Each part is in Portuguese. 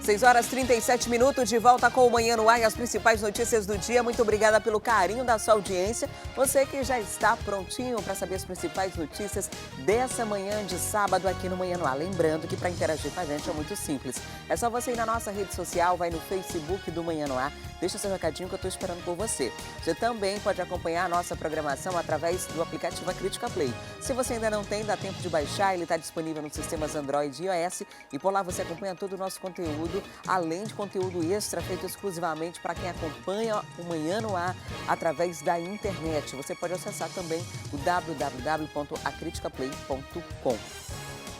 6 horas 37 minutos, de volta com o Manhã no Ar e as principais notícias do dia. Muito obrigada pelo carinho da sua audiência. Você que já está prontinho para saber as principais notícias dessa manhã de sábado aqui no Manhã no Ar. Lembrando que para interagir com a gente é muito simples. É só você ir na nossa rede social, vai no Facebook do Manhã no Ar, deixa seu recadinho que eu estou esperando por você. Você também pode acompanhar a nossa programação através do aplicativo Acrítica Play. Se você ainda não tem, dá tempo de baixar, ele está disponível nos sistemas Android e iOS e por lá você acompanha todo o nosso conteúdo, além de conteúdo extra feito exclusivamente para quem acompanha o Manhã no Ar através da internet. Você pode acessar também o www.acriticaplay.com.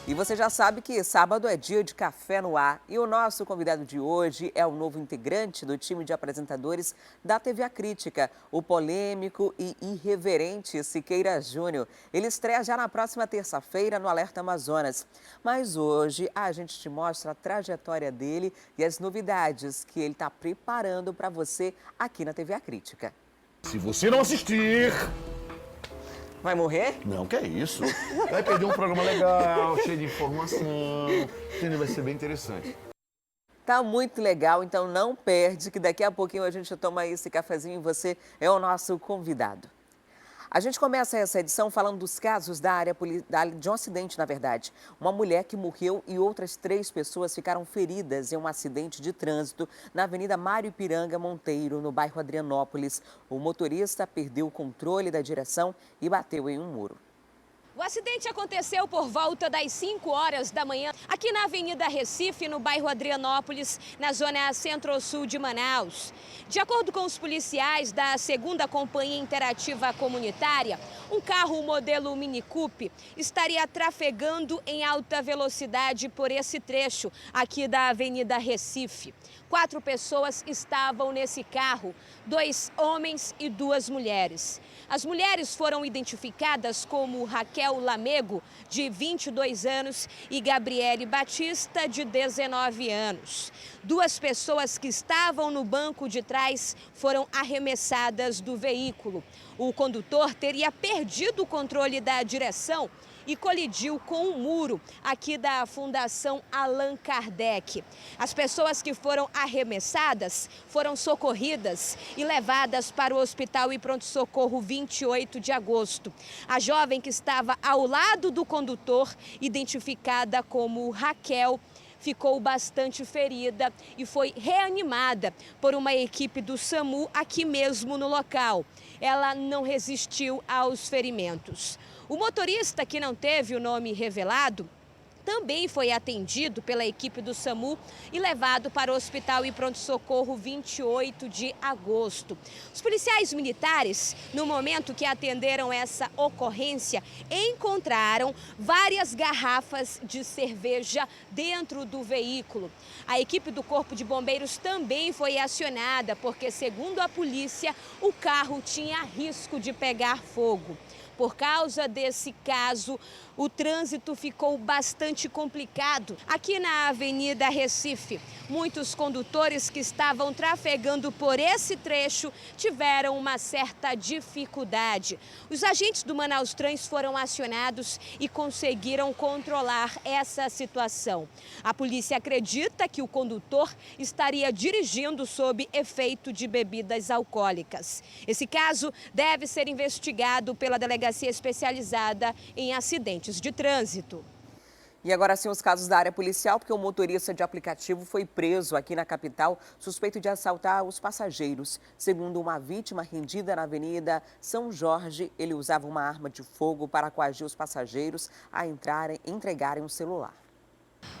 E você já sabe que sábado é dia de Café no Ar e o nosso convidado de hoje é o novo integrante do time de apresentadores da TV Acrítica, o polêmico e irreverente Siqueira Júnior. Ele estreia já na próxima terça-feira no Alerta Amazonas. Mas hoje a gente te mostra a trajetória dele e as novidades que ele está preparando para você aqui na TV Acrítica. Se você não assistir... Vai morrer? Não, que é isso. Vai perder um programa legal, cheio de informação. Entendeu? Vai ser bem interessante. Tá muito legal, então não perde que daqui a pouquinho a gente toma esse cafezinho e você é o nosso convidado. A gente começa essa edição falando dos casos de um acidente, na verdade. Uma mulher que morreu e outras 3 pessoas ficaram feridas em um acidente de trânsito na Avenida Mário Ipiranga Monteiro, no bairro Adrianópolis. O motorista perdeu o controle da direção e bateu em um muro. O acidente aconteceu por volta das 5 horas da manhã, aqui na Avenida Recife, no bairro Adrianópolis, na zona centro-sul de Manaus. De acordo com os policiais da 2ª Companhia Interativa Comunitária, um carro modelo Mini Coupe estaria trafegando em alta velocidade por esse trecho aqui da Avenida Recife. 4 pessoas estavam nesse carro, 2 homens e 2 mulheres. As mulheres foram identificadas como Raquel Lamego, de 22 anos, e Gabriele Batista, de 19 anos. 2 pessoas que estavam no banco de trás foram arremessadas do veículo. O condutor teria perdido o controle da direção e colidiu com um muro aqui da Fundação Allan Kardec. As pessoas que foram arremessadas foram socorridas e levadas para o Hospital e Pronto-Socorro 28 de agosto. A jovem que estava ao lado do condutor, identificada como Raquel, ficou bastante ferida e foi reanimada por uma equipe do SAMU aqui mesmo no local. Ela não resistiu aos ferimentos. O motorista, que não teve o nome revelado, também foi atendido pela equipe do SAMU e levado para o Hospital e Pronto-Socorro 28 de agosto. Os policiais militares, no momento que atenderam essa ocorrência, encontraram várias garrafas de cerveja dentro do veículo. A equipe do Corpo de Bombeiros também foi acionada, porque, segundo a polícia, o carro tinha risco de pegar fogo. Por causa desse caso, o trânsito ficou bastante complicado aqui na Avenida Recife. Muitos condutores que estavam trafegando por esse trecho tiveram uma certa dificuldade. Os agentes do Manaus Trans foram acionados e conseguiram controlar essa situação. A polícia acredita que o condutor estaria dirigindo sob efeito de bebidas alcoólicas. Esse caso deve ser investigado pela Delegacia Especializada em Acidentes de Trânsito. E agora sim os casos da área policial, porque o motorista de aplicativo foi preso aqui na capital, suspeito de assaltar os passageiros. Segundo uma vítima rendida na Avenida São Jorge, ele usava uma arma de fogo para coagir os passageiros a entregarem um celular.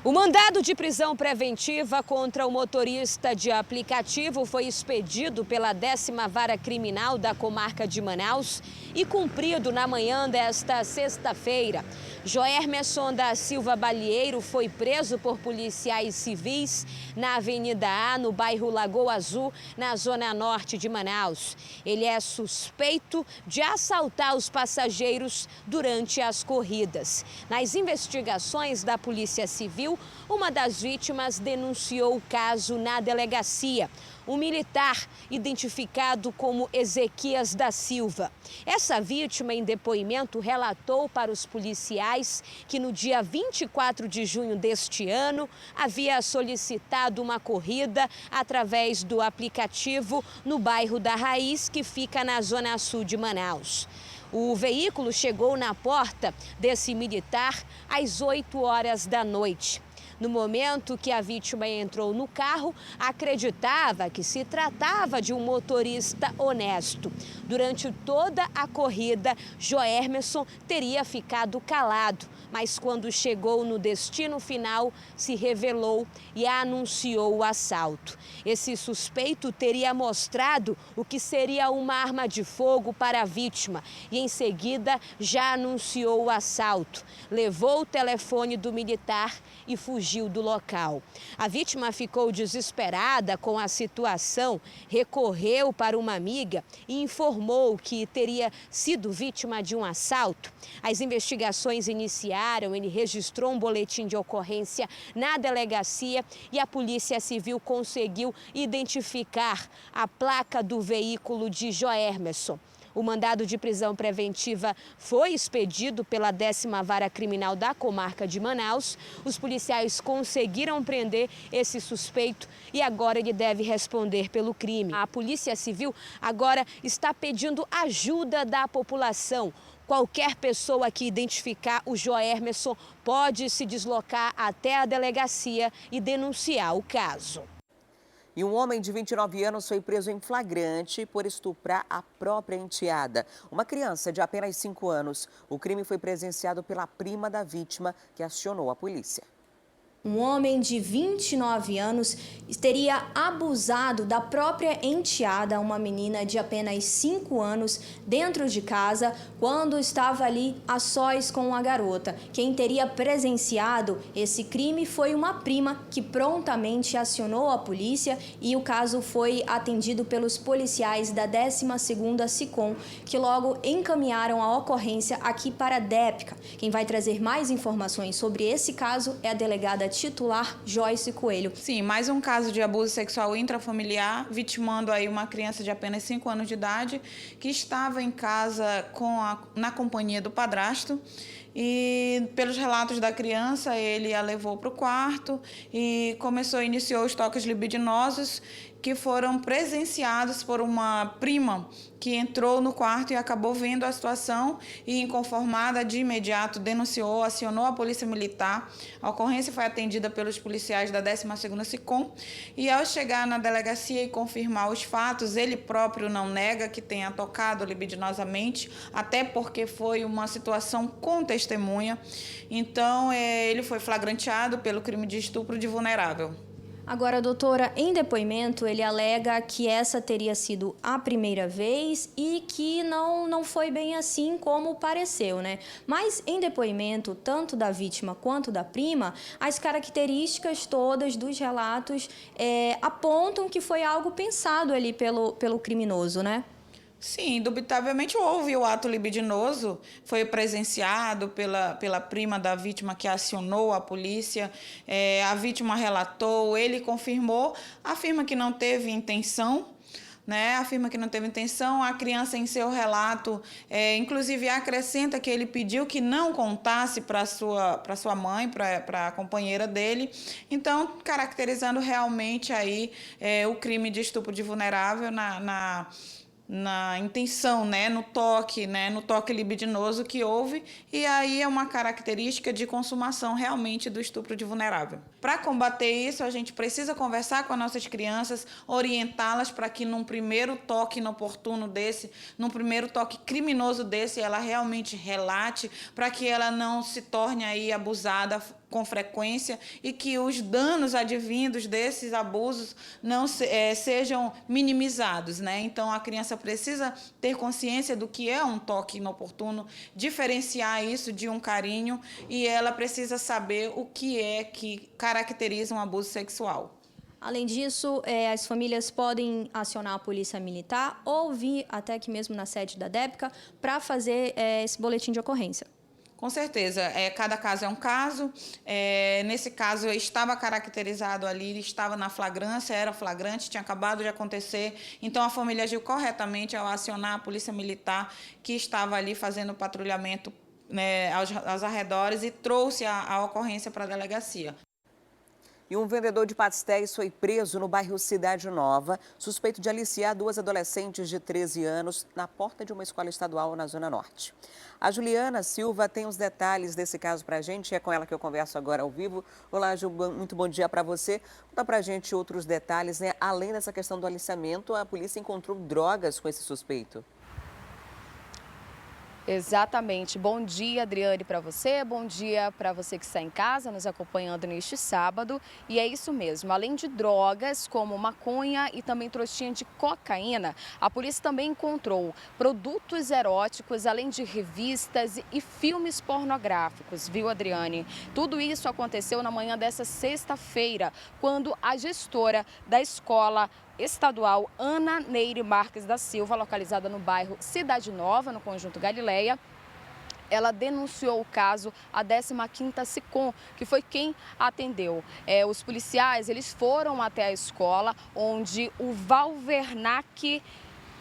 O mandado de prisão preventiva contra o motorista de aplicativo foi expedido pela 10ª Vara Criminal da Comarca de Manaus e cumprido na manhã desta sexta-feira. Joermerson da Silva Balieiro foi preso por policiais civis na Avenida A, no bairro Lagoa Azul, na zona norte de Manaus. Ele é suspeito de assaltar os passageiros durante as corridas. Nas investigações da Polícia Civil, Civil, uma das vítimas denunciou o caso na delegacia. Um militar identificado como Ezequias da Silva. Essa vítima, em depoimento, relatou para os policiais que no dia 24 de junho deste ano havia solicitado uma corrida através do aplicativo no bairro da Raiz, que fica na zona sul de Manaus. O veículo chegou na porta desse militar às 8 horas da noite. No momento que a vítima entrou no carro, acreditava que se tratava de um motorista honesto. Durante toda a corrida, Joermerson teria ficado calado, mas quando chegou no destino final, se revelou e anunciou o assalto. Esse suspeito teria mostrado o que seria uma arma de fogo para a vítima e, em seguida, já anunciou o assalto. Levou o telefone do militar e fugiu do local. A vítima ficou desesperada com a situação, recorreu para uma amiga e informou que teria sido vítima de um assalto. As investigações iniciaram, ele registrou um boletim de ocorrência na delegacia e a Polícia Civil conseguiu identificar a placa do veículo de Joermerson. O mandado de prisão preventiva foi expedido pela 10ª Vara Criminal da Comarca de Manaus. Os policiais conseguiram prender esse suspeito e agora ele deve responder pelo crime. A Polícia Civil agora está pedindo ajuda da população. Qualquer pessoa que identificar o Joermerson pode se deslocar até a delegacia e denunciar o caso. E um homem de 29 anos foi preso em flagrante por estuprar a própria enteada, uma criança de apenas 5 anos. O crime foi presenciado pela prima da vítima, que acionou a polícia. Um homem de 29 anos teria abusado da própria enteada, uma menina de apenas 5 anos, dentro de casa, quando estava ali a sós com a garota. Quem teria presenciado esse crime foi uma prima que prontamente acionou a polícia e o caso foi atendido pelos policiais da 12ª SICOM, que logo encaminharam a ocorrência aqui para a DEPCA. Quem vai trazer mais informações sobre esse caso é a delegada titular Joyce Coelho. Sim, mais um caso de abuso sexual intrafamiliar, vitimando aí uma criança de apenas 5 anos de idade que estava em casa na companhia do padrasto. E pelos relatos da criança, ele a levou para o quarto e iniciou os toques libidinosos que foram presenciados por uma prima que entrou no quarto e acabou vendo a situação e, inconformada, de imediato denunciou, acionou a polícia militar. A ocorrência foi atendida pelos policiais da 12ª SICOM e, ao chegar na delegacia e confirmar os fatos, ele próprio não nega que tenha tocado libidinosamente, até porque foi uma situação com testemunha. Então, ele foi flagranteado pelo crime de estupro de vulnerável. Agora, doutora, em depoimento, ele alega que essa teria sido a primeira vez e que não foi bem assim como pareceu, né? Mas, em depoimento, tanto da vítima quanto da prima, as características todas dos relatos apontam que foi algo pensado ali pelo criminoso, né? Sim, indubitavelmente houve o ato libidinoso, foi presenciado pela prima da vítima que acionou a polícia, a vítima relatou, ele confirmou, afirma que não teve intenção, né? Afirma que não teve intenção, a criança em seu relato, inclusive acrescenta que ele pediu que não contasse para sua mãe, para a companheira dele, então caracterizando realmente aí o crime de estupro de vulnerável na intenção, né, no toque libidinoso que houve, e aí é uma característica de consumação realmente do estupro de vulnerável. Para combater isso, a gente precisa conversar com as nossas crianças, orientá-las para que num primeiro toque inoportuno desse, num primeiro toque criminoso desse, ela realmente relate, para que ela não se torne aí abusada com frequência e que os danos advindos desses abusos não sejam minimizados, né? Então, a criança precisa ter consciência do que é um toque inoportuno, diferenciar isso de um carinho, e ela precisa saber o que é que caracteriza um abuso sexual. Além disso, as famílias podem acionar a polícia militar ou vir até aqui mesmo na sede da DEPCA para fazer esse boletim de ocorrência. Com certeza, cada caso é um caso. Nesse caso, estava caracterizado ali, estava na flagrância, era flagrante, tinha acabado de acontecer. Então, a família agiu corretamente ao acionar a polícia militar, que estava ali fazendo patrulhamento, né, aos arredores, e trouxe a ocorrência para a delegacia. E um vendedor de pastéis foi preso no bairro Cidade Nova, suspeito de aliciar duas adolescentes de 13 anos na porta de uma escola estadual na Zona Norte. A Juliana Silva tem os detalhes desse caso para a gente, é com ela que eu converso agora ao vivo. Olá, Ju, muito bom dia para você. Conta para a gente outros detalhes, né? Além dessa questão do aliciamento, a polícia encontrou drogas com esse suspeito. Exatamente. Bom dia, Adriane, para você. Bom dia para você que está em casa nos acompanhando neste sábado. E é isso mesmo. Além de drogas como maconha e também trouxinha de cocaína, a polícia também encontrou produtos eróticos, além de revistas e filmes pornográficos, viu, Adriane? Tudo isso aconteceu na manhã dessa sexta-feira, quando a gestora da escola estadual Ana Neire Marques da Silva, localizada no bairro Cidade Nova, no Conjunto Galileia, ela denunciou o caso à 15ª SICOM, que foi quem atendeu. Os policiais, eles foram até a escola, onde o Valvernac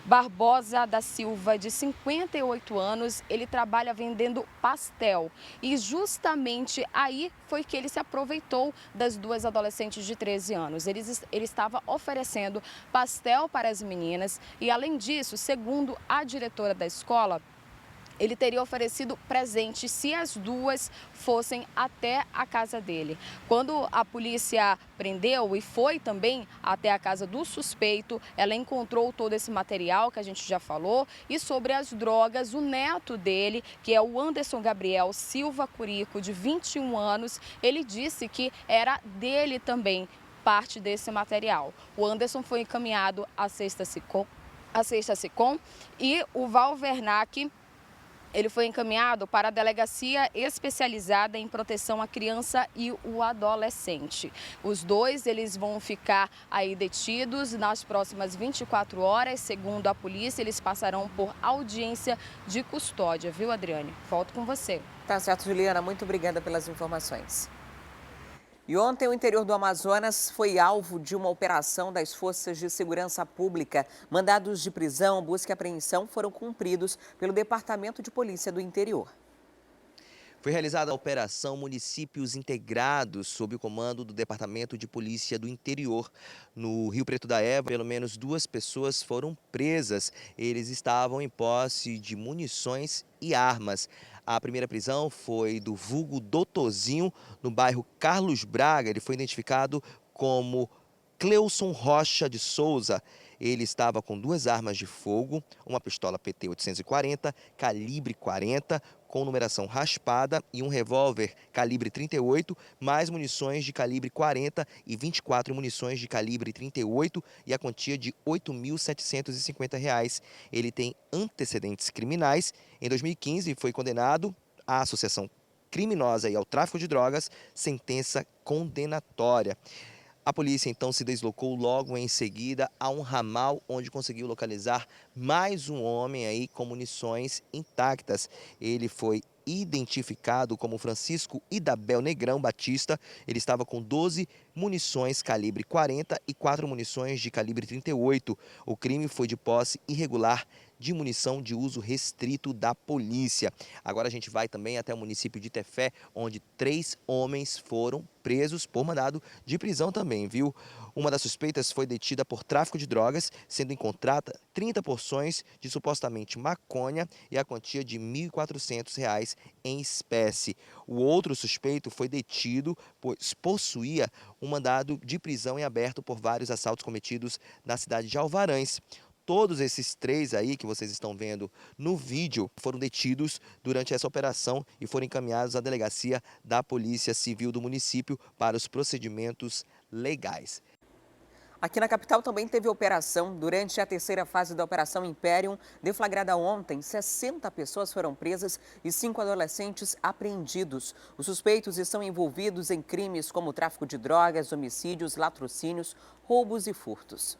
Barbosa da Silva, de 58 anos, ele trabalha vendendo pastel. E justamente aí foi que ele se aproveitou das duas adolescentes de 13 anos. Ele estava oferecendo pastel para as meninas e, além disso, segundo a diretora da escola, ele teria oferecido presente se as duas fossem até a casa dele. Quando a polícia prendeu e foi também até a casa do suspeito, ela encontrou todo esse material que a gente já falou. E sobre as drogas, o neto dele, que é o Anderson Gabriel Silva Curico, de 21 anos, ele disse que era dele também parte desse material. O Anderson foi encaminhado à sexta SICOM e o Valvernac, ele foi encaminhado para a Delegacia Especializada em Proteção à Criança e o Adolescente. Os dois, eles vão ficar aí detidos nas próximas 24 horas. Segundo a polícia, eles passarão por audiência de custódia, viu, Adriane? Volto com você. Tá certo, Juliana. Muito obrigada pelas informações. E ontem o interior do Amazonas foi alvo de uma operação das Forças de Segurança Pública. Mandados de prisão, busca e apreensão foram cumpridos pelo Departamento de Polícia do Interior. Foi realizada a Operação Municípios Integrados, sob o comando do Departamento de Polícia do Interior. No Rio Preto da Eva, pelo menos 2 pessoas foram presas. Eles estavam em posse de munições e armas. A primeira prisão foi do vulgo Doutorzinho, no bairro Carlos Braga. Ele foi identificado como Cleuson Rocha de Souza. Ele estava com 2 armas de fogo, uma pistola PT-840, calibre 40, com numeração raspada, e um revólver calibre 38, mais munições de calibre 40 e 24 munições de calibre 38 e a quantia de R$ 8.750. Ele tem antecedentes criminais. Em 2015 foi condenado à associação criminosa e ao tráfico de drogas, sentença condenatória. A polícia então se deslocou logo em seguida a um ramal onde conseguiu localizar mais um homem aí com munições intactas. Ele foi identificado como Francisco Idabel Negrão Batista. Ele estava com 12 munições calibre 40 e 4 munições de calibre 38. O crime foi de posse irregular de munição de uso restrito da polícia. Agora a gente vai também até o município de Tefé, onde 3 homens foram presos por mandado de prisão também, viu? Uma das suspeitas foi detida por tráfico de drogas, sendo encontrada 30 porções de supostamente maconha e a quantia de R$ 1.400 em espécie. O outro suspeito foi detido, pois possuía um mandado de prisão em aberto por vários assaltos cometidos na cidade de Alvarães. Todos esses 3 aí que vocês estão vendo no vídeo foram detidos durante essa operação e foram encaminhados à delegacia da Polícia Civil do município para os procedimentos legais. Aqui na capital também teve operação. Durante a terceira fase da Operação Imperium, deflagrada ontem, 60 pessoas foram presas e 5 adolescentes apreendidos. Os suspeitos estão envolvidos em crimes como tráfico de drogas, homicídios, latrocínios, roubos e furtos.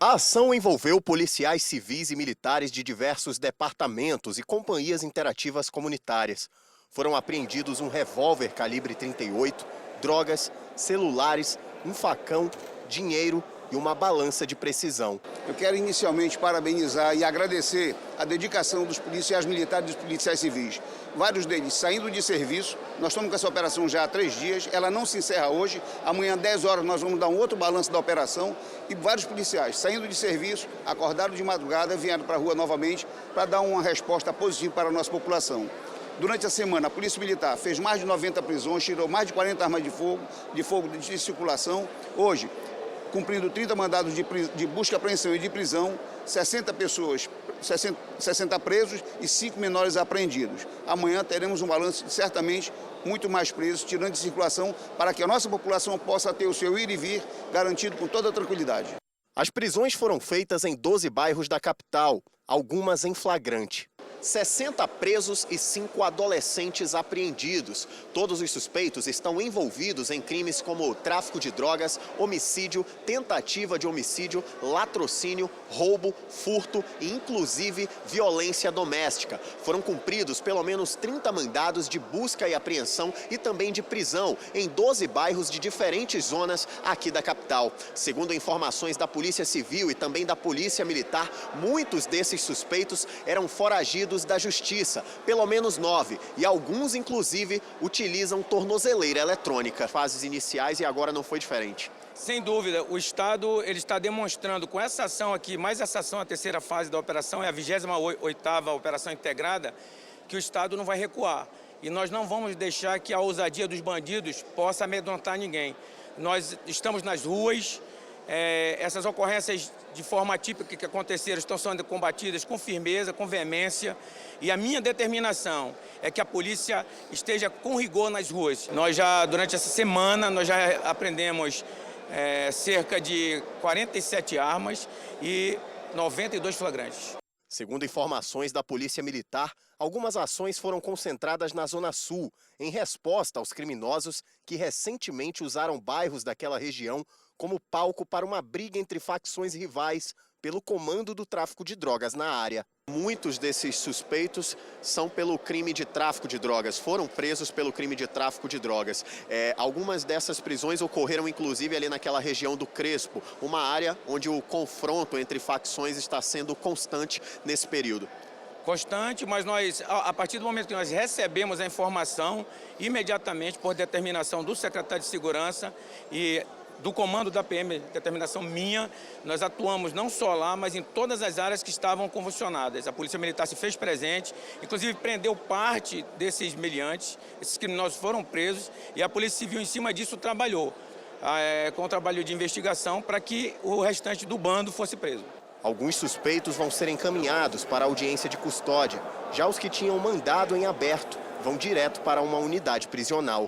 A ação envolveu policiais civis e militares de diversos departamentos e companhias interativas comunitárias. Foram apreendidos um revólver calibre 38, drogas, celulares, um facão, dinheiro e uma balança de precisão. Eu quero inicialmente parabenizar e agradecer a dedicação dos policiais militares e dos policiais civis. Vários deles saindo de serviço, nós estamos com essa operação já há 3 dias, ela não se encerra hoje, amanhã 10 horas nós vamos dar um outro balanço da operação e vários policiais saindo de serviço, acordaram de madrugada, vieram para a rua novamente para dar uma resposta positiva para a nossa população. Durante a semana, a Polícia Militar fez mais de 90 prisões, tirou mais de 40 armas de fogo de circulação. Hoje, cumprindo 30 mandados de busca, apreensão e de prisão, 60 pessoas, 60 presos e 5 menores apreendidos. Amanhã teremos um balanço de, certamente, muito mais presos, tirando de circulação, para que a nossa população possa ter o seu ir e vir garantido com toda a tranquilidade. As prisões foram feitas em 12 bairros da capital, algumas em flagrante. 60 presos e 5 adolescentes apreendidos. Todos os suspeitos estão envolvidos em crimes como tráfico de drogas, homicídio, tentativa de homicídio, latrocínio, roubo, furto e, inclusive, violência doméstica. Foram cumpridos pelo menos 30 mandados de busca e apreensão e também de prisão em 12 bairros de diferentes zonas aqui da capital. Segundo informações da Polícia Civil e também da Polícia Militar, muitos desses suspeitos eram foragidos da Justiça, pelo menos 9, e alguns, inclusive, utilizam tornozeleira eletrônica. Fases iniciais e agora não foi diferente. Sem dúvida, o Estado ele está demonstrando com essa ação aqui, mais essa ação, a terceira fase da operação, é a 28ª operação integrada, que o Estado não vai recuar. E nós não vamos deixar que a ousadia dos bandidos possa amedrontar ninguém. Nós estamos nas ruas, essas ocorrências de forma atípica que aconteceram estão sendo combatidas com firmeza, com veemência, e a minha determinação é que a polícia esteja com rigor nas ruas. Nós já, durante essa semana, nós já apreendemos cerca de 47 armas e 92 flagrantes. Segundo informações da Polícia Militar, algumas ações foram concentradas na Zona Sul, em resposta aos criminosos que recentemente usaram bairros daquela região como palco para uma briga entre facções rivais pelo comando do tráfico de drogas na área. Muitos desses suspeitos são pelo crime de tráfico de drogas, foram presos pelo crime de tráfico de drogas. Algumas dessas prisões ocorreram inclusive ali naquela região do Crespo, uma área onde o confronto entre facções está sendo constante nesse período. Constante, mas nós, a partir do momento que nós recebemos a informação, imediatamente, por determinação do secretário de Segurança e do comando da PM, determinação minha, nós atuamos não só lá, mas em todas as áreas que estavam convulsionadas. A Polícia Militar se fez presente, inclusive prendeu parte desses meliantes, esses criminosos foram presos e a Polícia Civil em cima disso trabalhou, com o trabalho de investigação para que o restante do bando fosse preso. Alguns suspeitos vão ser encaminhados para a audiência de custódia. Já os que tinham mandado em aberto vão direto para uma unidade prisional.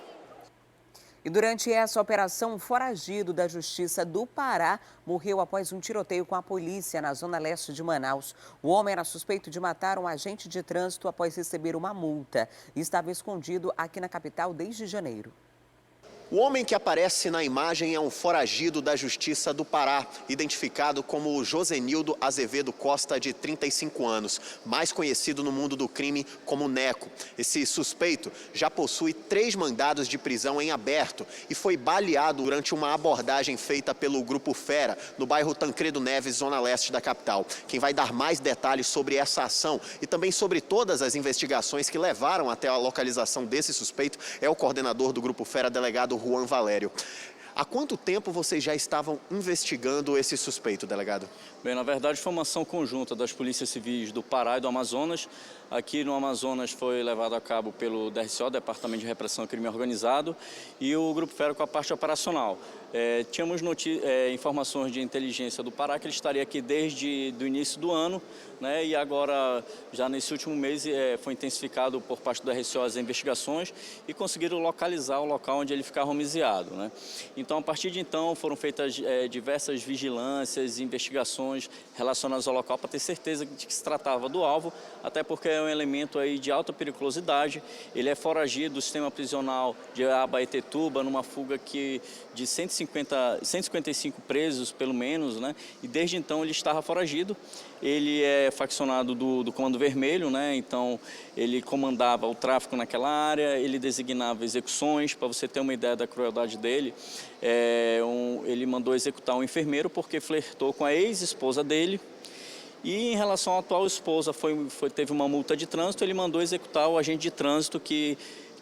E durante essa operação, um foragido da Justiça do Pará morreu após um tiroteio com a polícia na zona leste de Manaus. O homem era suspeito de matar um agente de trânsito após receber uma multa e estava escondido aqui na capital desde janeiro. O homem que aparece na imagem é um foragido da Justiça do Pará, identificado como Josenildo Azevedo Costa, de 35 anos, mais conhecido no mundo do crime como Neco. Esse suspeito já possui 3 mandados de prisão em aberto e foi baleado durante uma abordagem feita pelo Grupo Fera, no bairro Tancredo Neves, zona leste da capital. Quem vai dar mais detalhes sobre essa ação e também sobre todas as investigações que levaram até a localização desse suspeito é o coordenador do Grupo Fera, delegado Juan Valério. Há quanto tempo vocês já estavam investigando esse suspeito, delegado? Bem, na verdade foi uma ação conjunta das polícias civis do Pará e do Amazonas. Aqui no Amazonas foi levado a cabo pelo DRCO, Departamento de Repressão ao Crime Organizado, e o Grupo Fera com a parte operacional. Tínhamos informações de inteligência do Pará que ele estaria aqui desde o início do ano, né, e agora, já nesse último mês, foi intensificado por parte do DRCO as investigações e conseguiram localizar o local onde ele ficava homiziado, né. Então, a partir de então, foram feitas diversas vigilâncias e investigações relacionadas ao local para ter certeza de que se tratava do alvo, até porque é um elemento aí de alta periculosidade. Ele é foragido do sistema prisional de Abaetetuba, numa fuga de 155 presos, pelo menos, né? E desde então ele estava foragido. Ele é faccionado do Comando Vermelho, né? Então ele comandava o tráfico naquela área, ele designava execuções. Para você ter uma ideia da crueldade dele, ele mandou executar um enfermeiro porque flertou com a ex-esposa dele. E em relação à atual esposa, teve uma multa de trânsito, ele mandou executar o agente de trânsito que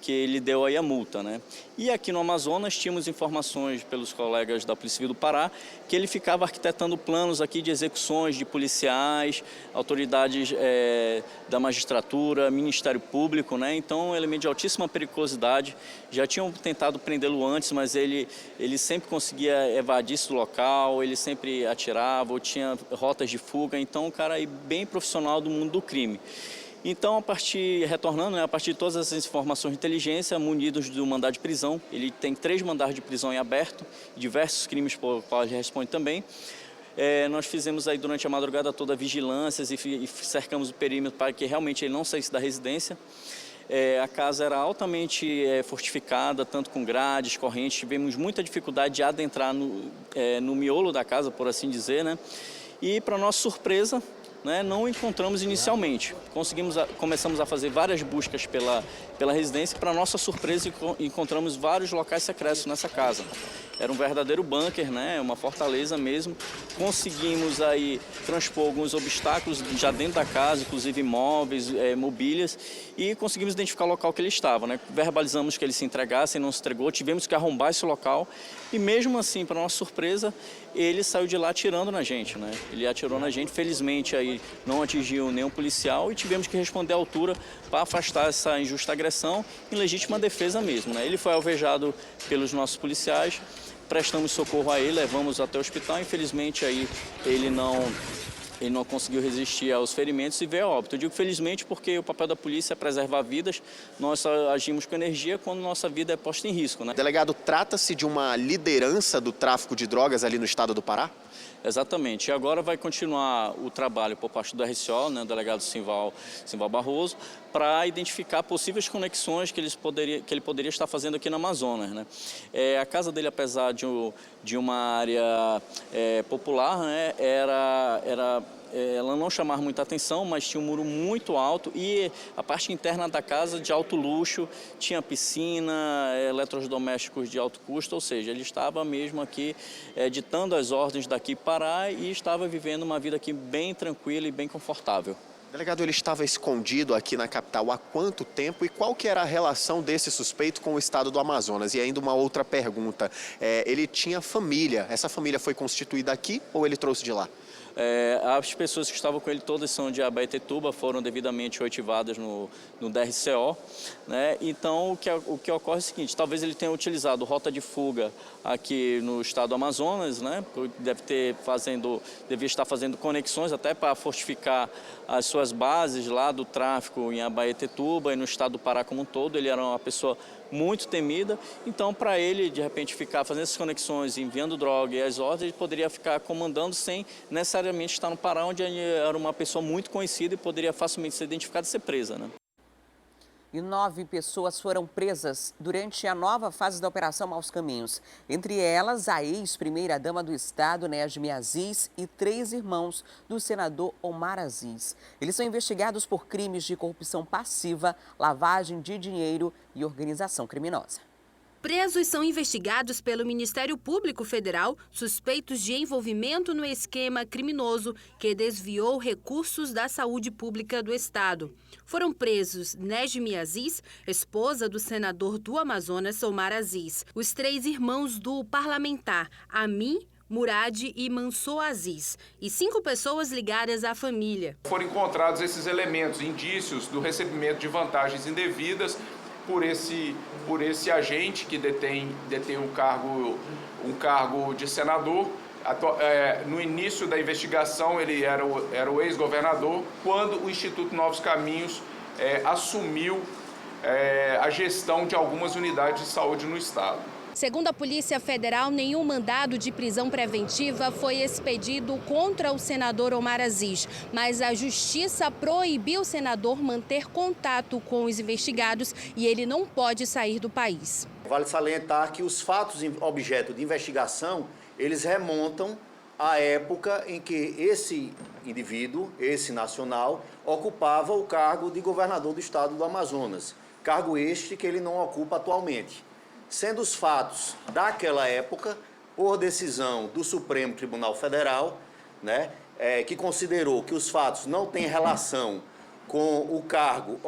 ele deu aí a multa, né? E aqui no Amazonas tínhamos informações pelos colegas da Polícia Civil do Pará que ele ficava arquitetando planos aqui de execuções de policiais, autoridades da magistratura, Ministério Público, né? Então, um elemento de altíssima periculosidade. Já tinham tentado prendê-lo antes, mas ele sempre conseguia evadir-se do local, ele sempre atirava ou tinha rotas de fuga. Então, um cara aí bem profissional do mundo do crime. Então, a partir de todas essas informações de inteligência, munidos do mandado de prisão, ele tem 3 mandados de prisão em aberto, diversos crimes por quais ele responde também. Nós fizemos aí durante a madrugada toda vigilâncias e cercamos o perímetro para que realmente ele não saísse da residência. A casa era altamente fortificada, tanto com grades, correntes, tivemos muita dificuldade de adentrar no miolo da casa, por assim dizer, né? E, para nossa surpresa, não encontramos inicialmente. Começamos a fazer várias buscas pela residência e, para nossa surpresa, encontramos vários locais secretos nessa casa. Era um verdadeiro bunker, né? Uma fortaleza mesmo. Conseguimos aí transpor alguns obstáculos já dentro da casa, inclusive móveis, mobílias, e conseguimos identificar o local que ele estava, né? Verbalizamos que ele se entregasse, ele não se entregou, tivemos que arrombar esse local e, mesmo assim, para nossa surpresa, ele saiu de lá atirando na gente, né? Ele atirou na gente, felizmente aí não atingiu nenhum policial e tivemos que responder à altura para afastar essa injusta agressão em legítima defesa mesmo, né? Ele foi alvejado pelos nossos policiais, prestamos socorro a ele, levamos até o hospital, infelizmente aí ele não conseguiu resistir aos ferimentos e veio a óbito. Eu digo felizmente porque o papel da polícia é preservar vidas, nós só agimos com energia quando nossa vida é posta em risco, né? Delegado, trata-se de uma liderança do tráfico de drogas ali no estado do Pará? Exatamente. E agora vai continuar o trabalho por parte do RCO, né, o delegado Simval Barroso, para identificar possíveis conexões que ele poderia estar fazendo aqui no Amazonas, né? A casa dele, apesar de uma área popular, né, ela não chamava muita atenção, mas tinha um muro muito alto e a parte interna da casa de alto luxo, tinha piscina, eletrodomésticos de alto custo, ou seja, ele estava mesmo aqui ditando as ordens daqui para Pará e estava vivendo uma vida aqui bem tranquila e bem confortável. Delegado, ele estava escondido aqui na capital há quanto tempo e qual que era a relação desse suspeito com o estado do Amazonas? E ainda uma outra pergunta, ele tinha família, essa família foi constituída aqui ou ele trouxe de lá? As pessoas que estavam com ele todas são de Abaetetuba, foram devidamente oitivadas no DRCO, né? Então, o que ocorre é o seguinte, talvez ele tenha utilizado rota de fuga aqui no estado do Amazonas, né? Devia estar fazendo conexões até para fortificar as suas bases lá do tráfico em Abaetetuba e no estado do Pará como um todo. Ele era uma pessoa muito temida, então para ele de repente ficar fazendo essas conexões, enviando droga e as ordens, ele poderia ficar comandando sem necessariamente estar no Pará, onde ele era uma pessoa muito conhecida e poderia facilmente ser identificada e ser presa, né? E 9 pessoas foram presas durante a nova fase da Operação Maus Caminhos. Entre elas, a ex-primeira-dama do Estado, Nejmi Aziz, e 3 irmãos do senador Omar Aziz. Eles são investigados por crimes de corrupção passiva, lavagem de dinheiro e organização criminosa. Presos são investigados pelo Ministério Público Federal, suspeitos de envolvimento no esquema criminoso que desviou recursos da saúde pública do Estado. Foram presos Nejmi Aziz, esposa do senador do Amazonas, Omar Aziz, os 3 irmãos do parlamentar, Amin, Murad e Mansour Aziz, e 5 pessoas ligadas à família. Foram encontrados esses elementos, indícios do recebimento de vantagens indevidas por esse agente que detém um cargo de senador. No início da investigação, ele era o ex-governador, quando o Instituto Novos Caminhos assumiu a gestão de algumas unidades de saúde no estado. Segundo a Polícia Federal, nenhum mandado de prisão preventiva foi expedido contra o senador Omar Aziz, mas a Justiça proibiu o senador manter contato com os investigados e ele não pode sair do país. Vale salientar que os fatos objeto de investigação, eles remontam à época em que esse indivíduo, esse nacional, ocupava o cargo de governador do estado do Amazonas, cargo este que ele não ocupa atualmente. Sendo os fatos daquela época, por decisão do Supremo Tribunal Federal, que considerou que os fatos não têm relação com o cargo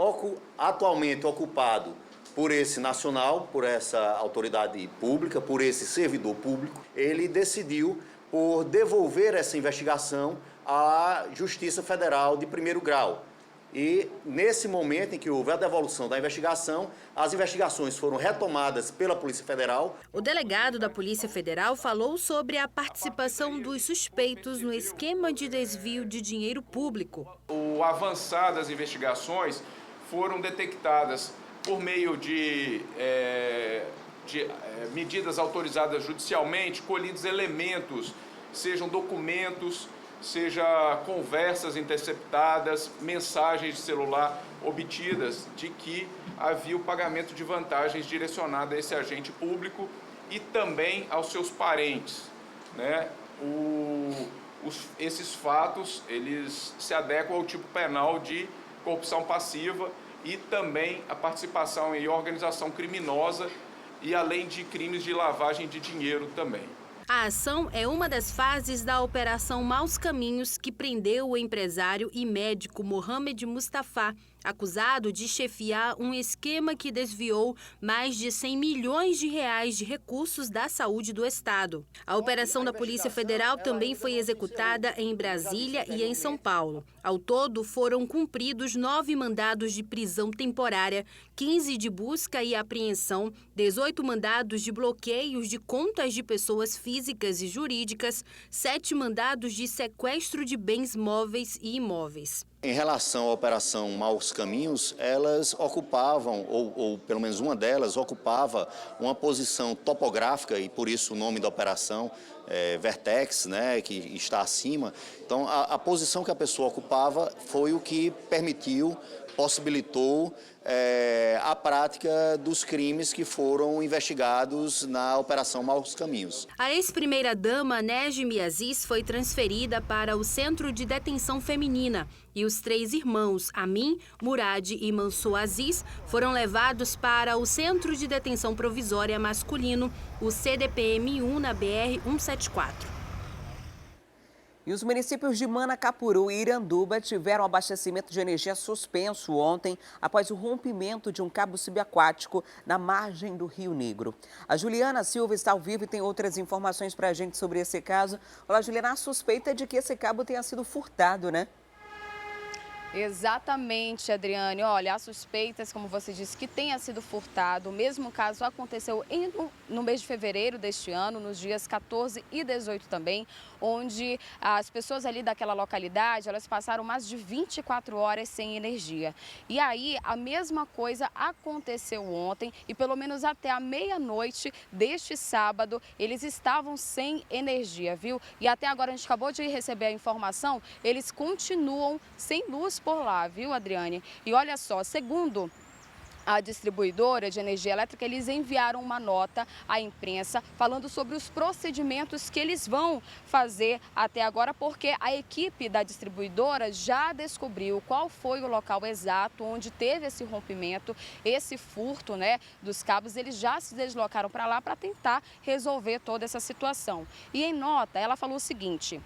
atualmente ocupado por esse nacional, por essa autoridade pública, por esse servidor público, ele decidiu por devolver essa investigação à Justiça Federal de primeiro grau. E, nesse momento em que houve a devolução da investigação, as investigações foram retomadas pela Polícia Federal. O delegado da Polícia Federal falou sobre a participação dos suspeitos no esquema de desvio de dinheiro público. O avançar das investigações foram detectadas por meio de medidas autorizadas judicialmente, colhidos elementos, sejam documentos, seja conversas interceptadas, mensagens de celular obtidas de que havia o pagamento de vantagens direcionado a esse agente público e também aos seus parentes, esses fatos, eles se adequam ao tipo penal de corrupção passiva e também a participação em organização criminosa e além de crimes de lavagem de dinheiro também. A ação é uma das fases da Operação Maus Caminhos, que prendeu o empresário e médico Mohamed Mustafa, acusado de chefiar um esquema que desviou mais de 100 milhões de reais de recursos da saúde do estado. A operação da Polícia Federal também foi executada em Brasília e em São Paulo. Ao todo, foram cumpridos 9 mandados de prisão temporária, 15 de busca e apreensão, 18 mandados de bloqueios de contas de pessoas físicas e jurídicas, 7 mandados de sequestro de bens móveis e imóveis. Em relação à Operação Maus Caminhos, elas ocupavam, ou pelo menos uma delas, ocupava uma posição topográfica, e por isso o nome da operação é Vertex, que está acima. Então, a posição que a pessoa ocupava foi o que possibilitou a prática dos crimes que foram investigados na Operação Maus Caminhos. A ex-primeira-dama Nejmi Aziz foi transferida para o Centro de Detenção Feminina e os 3 irmãos, Amin, Murad e Mansour Aziz, foram levados para o Centro de Detenção Provisória Masculino, o CDPM-1, na BR-174. E os municípios de Manacapuru e Iranduba tiveram abastecimento de energia suspenso ontem após o rompimento de um cabo subaquático na margem do Rio Negro. A Juliana Silva está ao vivo e tem outras informações para a gente sobre esse caso. Olá, Juliana, a suspeita é de que esse cabo tenha sido furtado, né? Exatamente, Adriane. Olha, há suspeitas, como você disse, que tenha sido furtado. O mesmo caso aconteceu no mês de fevereiro deste ano, nos dias 14 e 18 também, onde as pessoas ali daquela localidade, elas passaram mais de 24 horas sem energia. E aí, a mesma coisa aconteceu ontem e pelo menos até a meia-noite deste sábado, eles estavam sem energia, viu? E até agora, a gente acabou de receber a informação, eles continuam sem luz por lá, viu, Adriane? E olha só, segundo a distribuidora de energia elétrica, eles enviaram uma nota à imprensa falando sobre os procedimentos que eles vão fazer até agora, porque a equipe da distribuidora já descobriu qual foi o local exato onde teve esse rompimento, esse furto, dos cabos. Eles já se deslocaram para lá para tentar resolver toda essa situação. E em nota, ela falou o seguinte: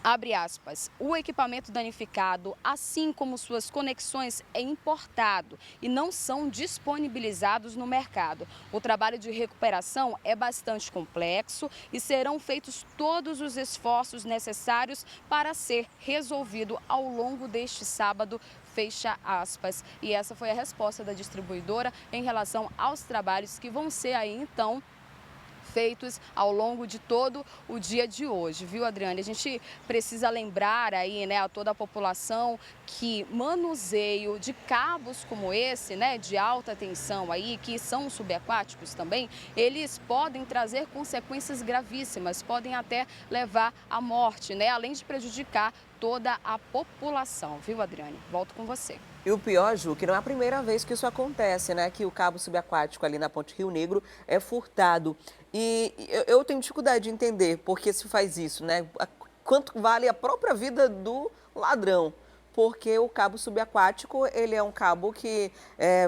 abre aspas, o equipamento danificado, assim como suas conexões, é importado e não são disponibilizados no mercado. O trabalho de recuperação é bastante complexo e serão feitos todos os esforços necessários para ser resolvido ao longo deste sábado, fecha aspas. E essa foi a resposta da distribuidora em relação aos trabalhos que vão ser aí, então, feitos ao longo de todo o dia de hoje, viu, Adriane? A gente precisa lembrar aí, né, a toda a população que manuseio de cabos como esse, né, de alta tensão aí, que são subaquáticos também, eles podem trazer consequências gravíssimas, podem até levar à morte, né, além de prejudicar toda a população, viu, Adriane? Volto com você. E o pior, Ju, que não é a primeira vez que isso acontece, né? Que o cabo subaquático ali na Ponte Rio Negro é furtado. E eu tenho dificuldade de entender por que se faz isso, né? Quanto vale a própria vida do ladrão? Porque o cabo subaquático, ele é um cabo que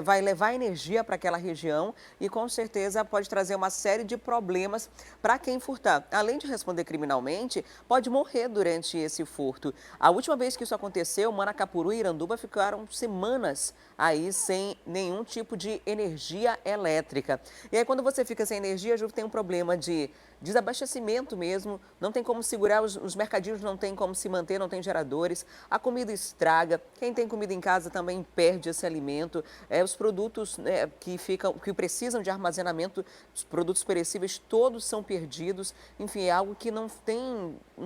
vai levar energia para aquela região e com certeza pode trazer uma série de problemas para quem furtar. Além de responder criminalmente, pode morrer durante esse furto. A última vez que isso aconteceu, Manacapuru e Iranduba ficaram semanas aí sem nenhum tipo de energia elétrica. E aí quando você fica sem energia, Ju, tem um problema de desabastecimento mesmo, não tem como segurar, os mercadinhos não tem como se manter, não tem geradores, a comida estraga, quem tem comida em casa também perde esse alimento, os produtos que precisam de armazenamento, os produtos perecíveis, todos são perdidos, enfim, é algo que não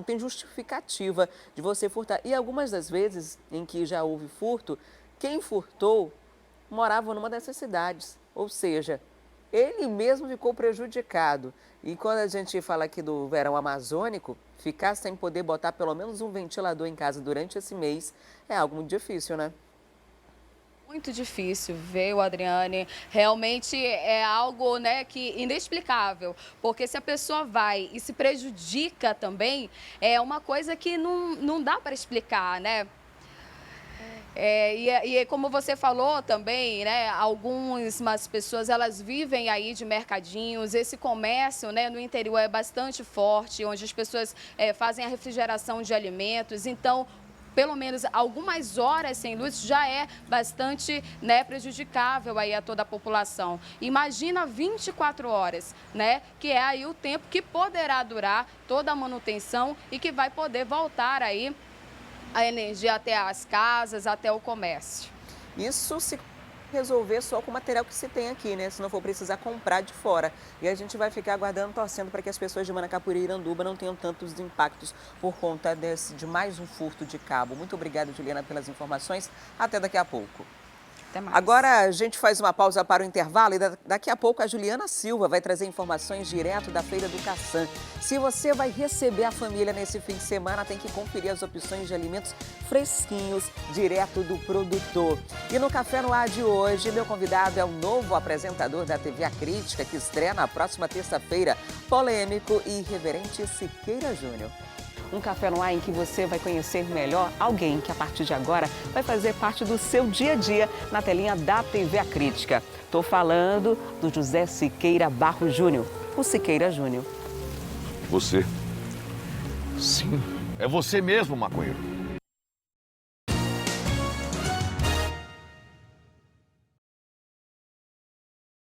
tem justificativa de você furtar. E algumas das vezes em que já houve furto, quem furtou morava numa dessas cidades, ou seja, ele mesmo ficou prejudicado. E quando a gente fala aqui do verão amazônico, ficar sem poder botar pelo menos um ventilador em casa durante esse mês é algo muito difícil, né? Muito difícil, viu, Adriane? Realmente é algo, né, que inexplicável, porque se a pessoa vai e se prejudica também, é uma coisa que não dá para explicar, né? E como você falou também, né, algumas pessoas elas vivem aí de mercadinhos, esse comércio, né, no interior é bastante forte, onde as pessoas fazem a refrigeração de alimentos, então pelo menos algumas horas sem luz já é bastante, né, prejudicável aí a toda a população. Imagina 24 horas, né, que é aí o tempo que poderá durar toda a manutenção e que vai poder voltar aí a energia até as casas, até o comércio. Isso se resolver só com o material que se tem aqui, né? Se não for precisar comprar de fora. E a gente vai ficar aguardando, torcendo para que as pessoas de Manacapuru e Iranduba não tenham tantos impactos por conta de mais um furto de cabo. Muito obrigada, Juliana, pelas informações. Até daqui a pouco. Até mais. Agora a gente faz uma pausa para o intervalo e daqui a pouco a Juliana Silva vai trazer informações direto da Feira do Caçã. Se você vai receber a família nesse fim de semana, tem que conferir as opções de alimentos fresquinhos, direto do produtor. E no Café no Ar de hoje, meu convidado é o novo apresentador da TV A Crítica, que estreia na próxima terça-feira, polêmico e irreverente Siqueira Júnior. Um Café no Ar em que você vai conhecer melhor alguém que a partir de agora vai fazer parte do seu dia a dia na telinha da TV A Crítica. Estou falando do José Siqueira Barros Júnior, o Siqueira Júnior. Você? Sim. É você mesmo, maconheiro.